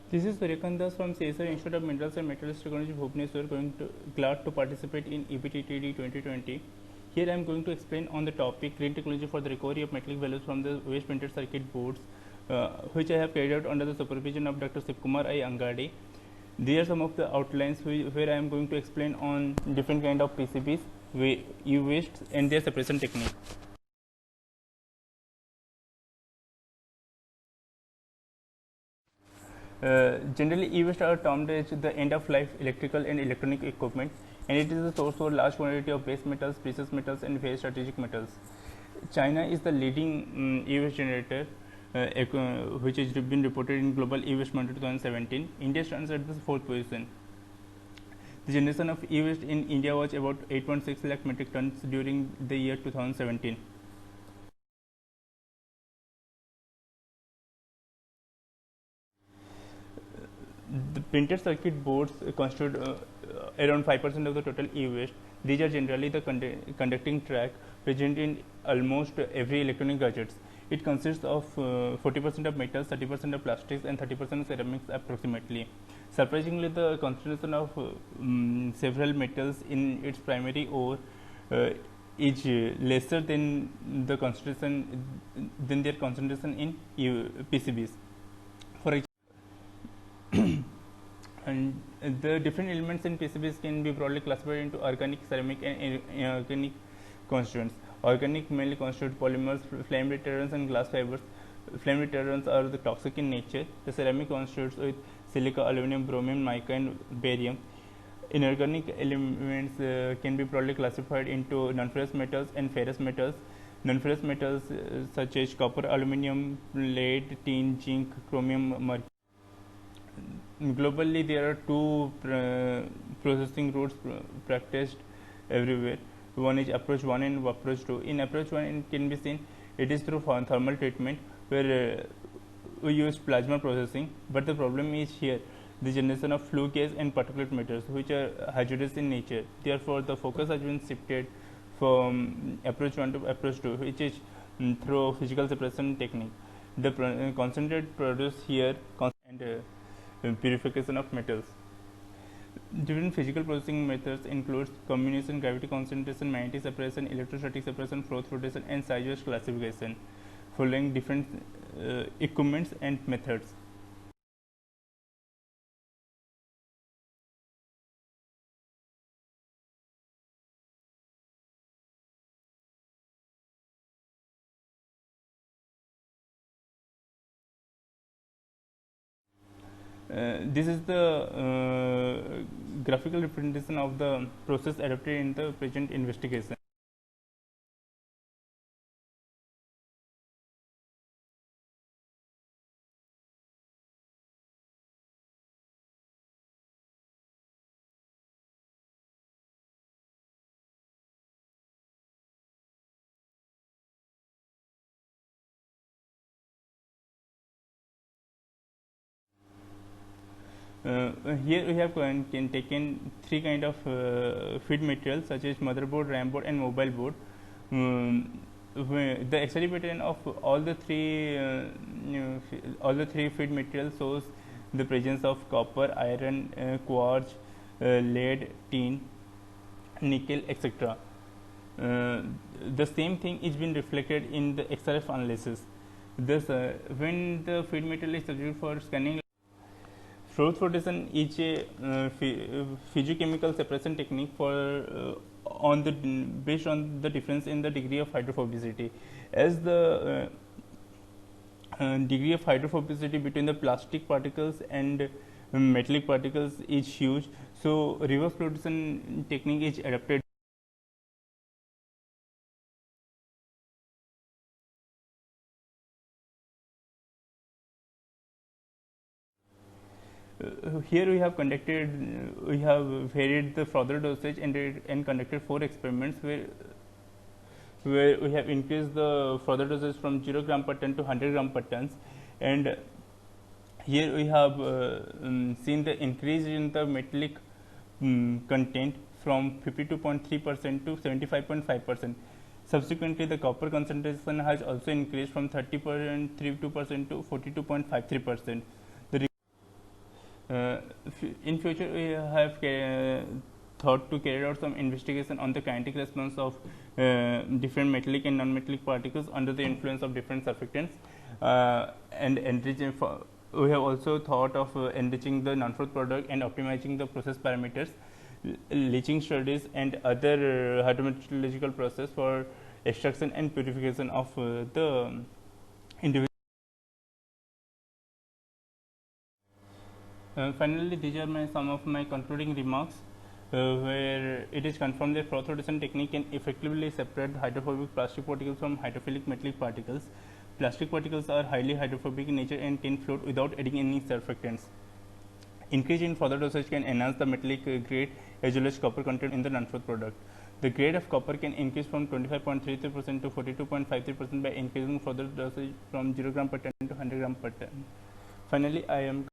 This is Suryakanth Das from CSR Institute of Minerals and Metals Technology, Bhubaneswar, glad to participate in EBTTD 2020. Here I am going to explain on the topic green technology for the recovery of metallic values from the waste printed circuit boards, which I have carried out under the supervision of Dr. Sivkumar I. Angadi. These are some of the outlines where I am going to explain on different kind of PCBs, e-waste and their separation technique. Generally, e-waste are termed as the end-of-life electrical and electronic equipment, and it is a source for large quantity of base metals, precious metals, and very strategic metals. China is the leading e-waste generator, which has been reported in Global E-Waste Monitor 2017. India stands at the fourth position. The generation of e-waste in India was about 8.6 lakh metric tons during the year 2017. The printed circuit boards constitute around 5% of the total e-waste. These are generally the conducting track present in almost every electronic gadgets. It consists of 40% of metals, 30% of plastics, and 30% of ceramics approximately. Surprisingly, the concentration of several metals in its primary ore is lesser than the concentration than their concentration in PCBs. For and the different elements in PCBs can be broadly classified into organic, ceramic, and inorganic constituents. Organic mainly constitute polymers, flame retardants, and glass fibers. Flame retardants are the toxic in nature. The ceramic constitutes with silica, aluminum, bromine, mica, and barium. Inorganic elements can be broadly classified into non-ferrous metals and ferrous metals. Non-ferrous metals such as copper, aluminum, lead, tin, zinc, chromium, mercury. Globally, there are two processing routes practiced everywhere. One is approach 1 and approach 2. In approach 1, it can be seen it is through thermal treatment, where we use plasma processing. But the problem is here the generation of flue gas and particulate matters, which are hazardous in nature. Therefore, the focus has been shifted from approach 1 to approach 2, which is through physical separation technique. The concentrate produced here and purification of metals. Different physical processing methods include combination, gravity concentration, magnetic separation, electrostatic separation, froth flotation, and size classification, following different equipments and methods. This is the graphical representation of the process adopted in the present investigation. Here we have taken three kind of feed materials such as motherboard, RAM board, and mobile board. The XRD pattern of all the three feed materials shows the presence of copper, iron, quartz, lead, tin, nickel, etc. The same thing is been reflected in the XRF analysis. Thus, when the feed material is subject for scanning, froth flotation is a physiochemical separation technique for based on the difference in the degree of hydrophobicity. As the degree of hydrophobicity between the plastic particles and metallic particles is huge, so reverse flotation technique is adapted. Here we have varied the further dosage and conducted 4 experiments where we have increased the further dosage from 0 gram per ton to 100 gram per tons, and here we have seen the increase in the metallic content from 52.3% to 75.5%. Subsequently, the copper concentration has also increased from 30.32% to 42.53%. In future, we have thought to carry out some investigation on the kinetic response of different metallic and non-metallic particles under the influence of different surfactants, and enriching. We have also thought of enriching the non-food product and optimizing the process parameters, leaching studies, and other hydrometallurgical process for extraction and purification of the individual. Finally, these are some of my concluding remarks, where it is confirmed that froth rotation technique can effectively separate hydrophobic plastic particles from hydrophilic metallic particles. Plastic particles are highly hydrophobic in nature and can float without adding any surfactants. Increase in further dosage can enhance the metallic grade as well as copper content in the non-froth product. The grade of copper can increase from 25.33% to 42.53% by increasing further dosage from 0 gram per ton to 100 gram per ton. Finally, I am